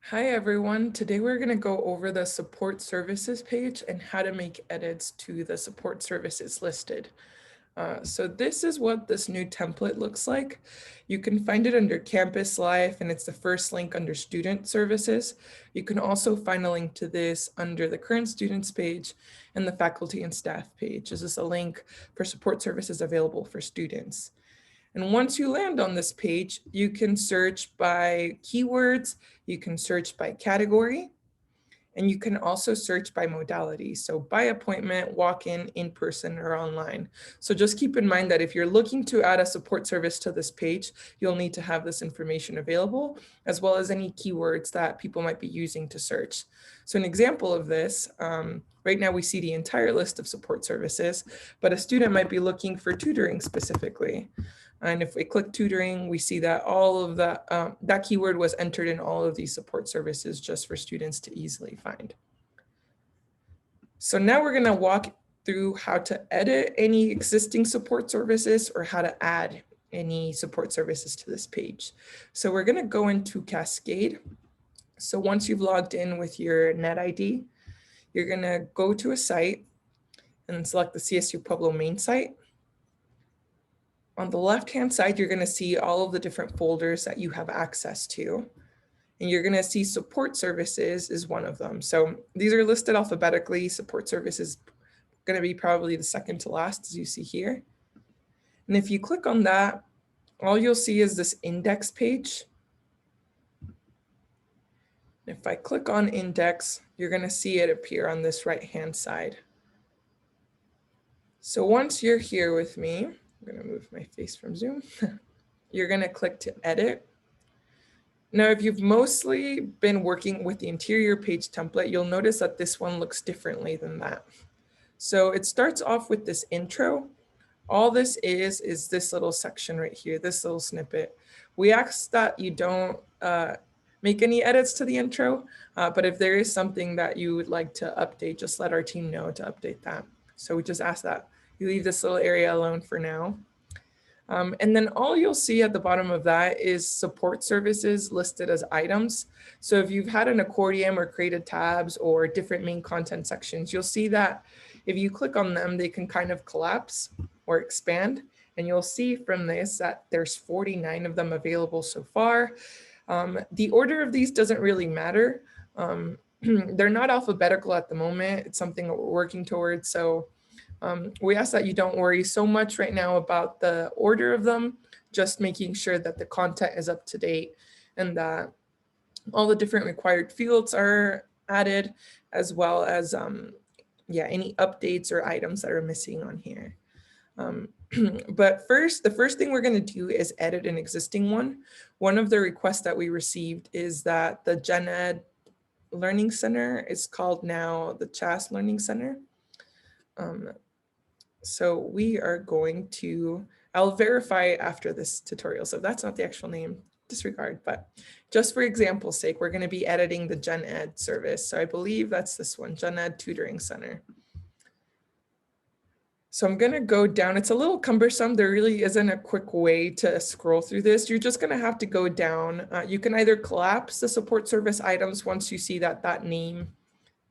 Hi everyone, today we're going to go over the support services page and how to make edits to the support services listed. So this is what this new template looks like. You can find it under Campus Life and it's the first link under Student Services. You can also find a link to this under the current students page and the faculty and staff page. This is a link for support services available for students. And once you land on this page, you can search by keywords, you can search by category, and you can also search by modality. So by appointment, walk-in, in-person, or online. So just keep in mind that if you're looking to add a support service to this page, you'll need to have this information available, as well as any keywords that people might be using to search. So an example of this, right now we see the entire list of support services, but a student might be looking for tutoring specifically. And if we click tutoring, we see that all of that keyword was entered in all of these support services just for students to easily find. So now we're going to walk through how to edit any existing support services or how to add any support services to this page. So we're going to go into Cascade. So once you've logged in with your NetID, you're going to go to a site and select the CSU Pueblo main site. On the left-hand side, you're going to see all of the different folders that you have access to. And you're going to see support services is one of them. So these are listed alphabetically. Support services going to be probably the second to last, as you see here. And if you click on that, all you'll see is this index page. If I click on index, you're going to see it appear on this right-hand side. So once you're here with me, I'm going to move my face from Zoom. You're going to click to edit. Now, if you've mostly been working with the interior page template, you'll notice that this one looks differently than that. So it starts off with this intro. All this is this little section right here, this little snippet. We ask that you don't make any edits to the intro, but if there is something that you would like to update, just let our team know to update that. So we just ask that you leave this little area alone for now. And then all you'll see at the bottom of that is support services listed as items. So if you've had an accordion or created tabs or different main content sections, you'll see that if you click on them, they can kind of collapse or expand. And you'll see from this that there's 49 of them available so far. The order of these doesn't really matter. They're not alphabetical at the moment. It's something that we're working towards. So we ask that you don't worry so much right now about the order of them, just making sure that the content is up to date and that all the different required fields are added, as well as any updates or items that are missing on here. But the first thing we're going to do is edit an existing one. One of the requests that we received is that the Gen Ed Learning Center is called now the CHAS Learning Center. So we are going to, I'll verify after this tutorial. So if that's not the actual name, disregard, but just for example's sake, we're going to be editing the Gen Ed service. So I believe that's this one, Gen Ed Tutoring Center. So I'm going to go down. It's a little cumbersome. There really isn't a quick way to scroll through this. You're just going to have to go down. You can either collapse the support service items once you see that that name,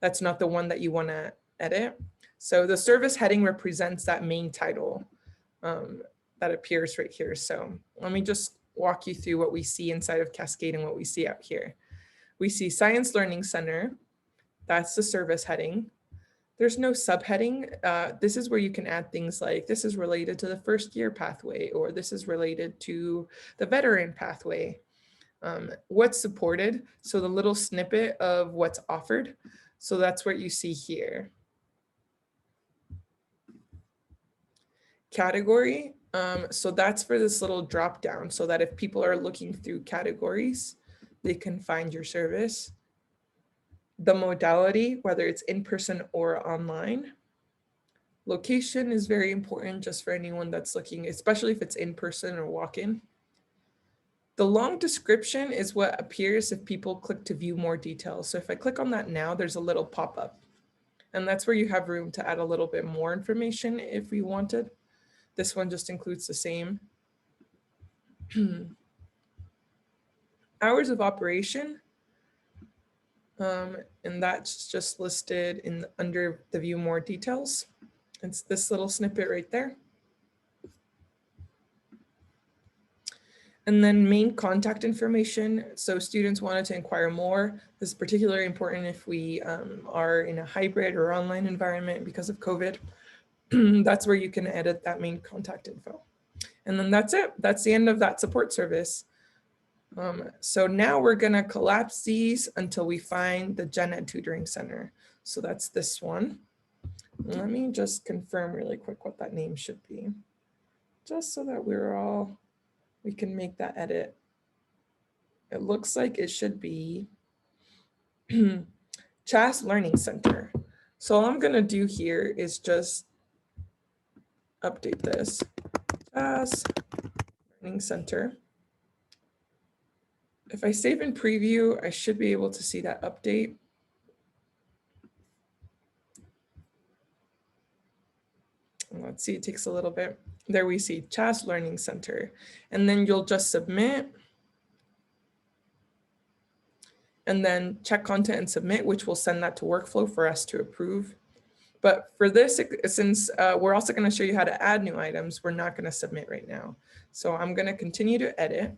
that's not the one that you want to edit. So the service heading represents that main title that appears right here. So let me just walk you through what we see inside of Cascade and what we see out here. We see Science Learning Center. That's the service heading. There's no subheading. This is where you can add things like this is related to the first year pathway, or this is related to the veteran pathway. What's supported, so the little snippet of what's offered. So that's what you see here. Category, so that's for this little drop down so that if people are looking through categories, they can find your service. The modality, whether it's in person or online. Location is very important just for anyone that's looking, especially if it's in person or walk-in. The long description is what appears if people click to view more details. So if I click on that now, there's a little pop-up. And that's where you have room to add a little bit more information if you wanted. This one just includes the same. Hours of operation. And that's just listed in under the view more details. It's this little snippet right there. And then main contact information. So students wanted to inquire more. This is particularly important if we are in a hybrid or online environment because of COVID. That's where you can edit that main contact info. And then that's it. That's the end of that support service. So now we're gonna collapse these until we find the Gen Ed Tutoring Center. So that's this one. Let me just confirm really quick what that name should be, just so that we can make that edit. It looks like it should be CHAS Learning Center. So all I'm gonna do here is just update this, CHAS Learning Center. If I save in preview, I should be able to see that update. Let's see, it takes a little bit. There we see CHAS Learning Center. And then you'll just submit. And then check content and submit, which will send that to workflow for us to approve. But for this, since we're also going to show you how to add new items, we're not going to submit right now. So I'm going to continue to edit.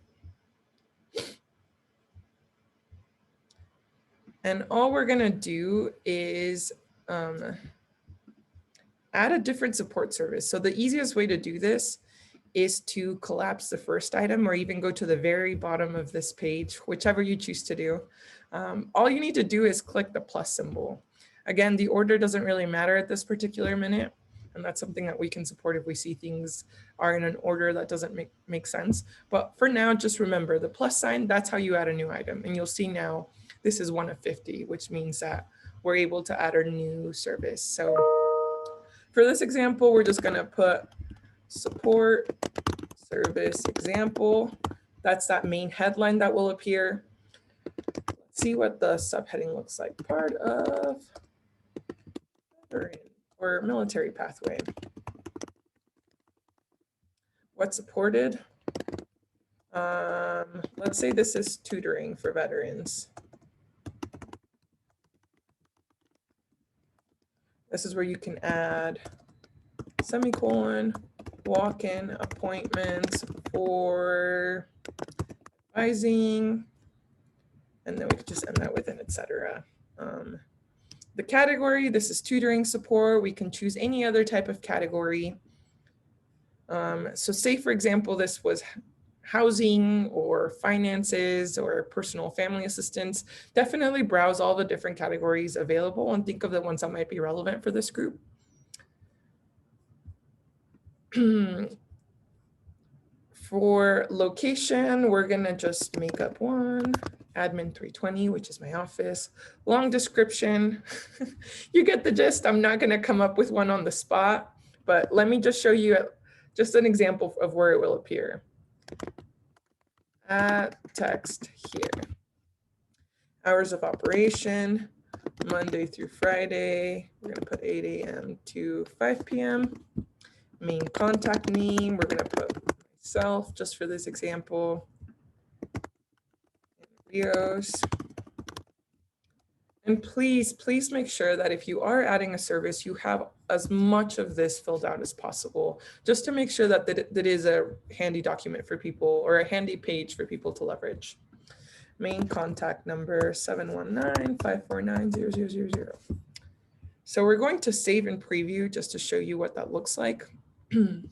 And all we're going to do is add a different support service. So the easiest way to do this is to collapse the first item or even go to the very bottom of this page, whichever you choose to do. All you need to do is click the plus symbol. Again, the order doesn't really matter at this particular minute. And that's something that we can support if we see things are in an order that doesn't make sense. But for now, just remember the plus sign, that's how you add a new item. And you'll see now this is 1 of 50, which means that we're able to add a new service. So for this example, we're just gonna put support service example. That's that main headline that will appear. Let's see what the subheading looks like. Part of or military pathway. What's supported? Let's say this is tutoring for veterans. This is where you can add semicolon, walk-in appointments for advising, and then we could just end that with an etc. The category, this is tutoring support. We can choose any other type of category. So say, for example, this was housing or finances or personal family assistance. Definitely browse all the different categories available and think of the ones that might be relevant for this group. For location, we're gonna just make up one, admin 320, which is my office. Long description, you get the gist. I'm not gonna come up with one on the spot, but let me just show you just an example of where it will appear. Add text here. Hours of operation, Monday through Friday. We're gonna put 8 a.m. to 5 p.m. Main contact name, we're gonna put myself just for this example. Rios. And please make sure that if you are adding a service, you have as much of this filled out as possible, just to make sure that that is a handy document for people or a handy page for people to leverage. Main contact number 719-549-0000. So we're going to save and preview just to show you what that looks like. You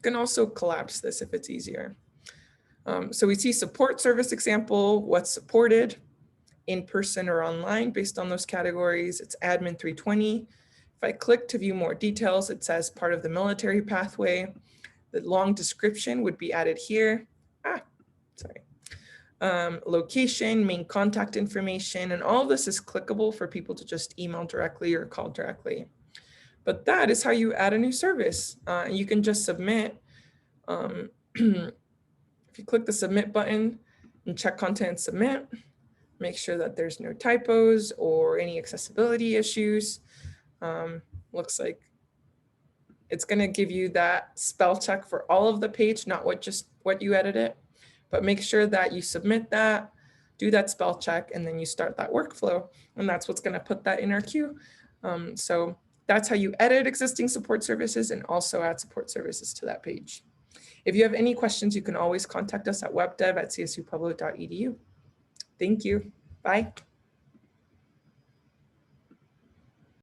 can also collapse this if it's easier. So we see support service example, what's supported in person or online based on those categories. It's admin 320. If I click to view more details, it says part of the military pathway. The long description would be added here. Location, main contact information, and all of this is clickable for people to just email directly or call directly. But that is how you add a new service. You can just submit. If you click the submit button and check content and submit, make sure that there's no typos or any accessibility issues. Looks like it's gonna give you that spell check for all of the page, not just what you edited, but make sure that you submit that. do that spell check, and then you start that workflow. And that's what's going to put that in our queue. So that's how you edit existing support services and also add support services to that page. If you have any questions, you can always contact us at webdev@csupublic.edu. Thank you. Bye.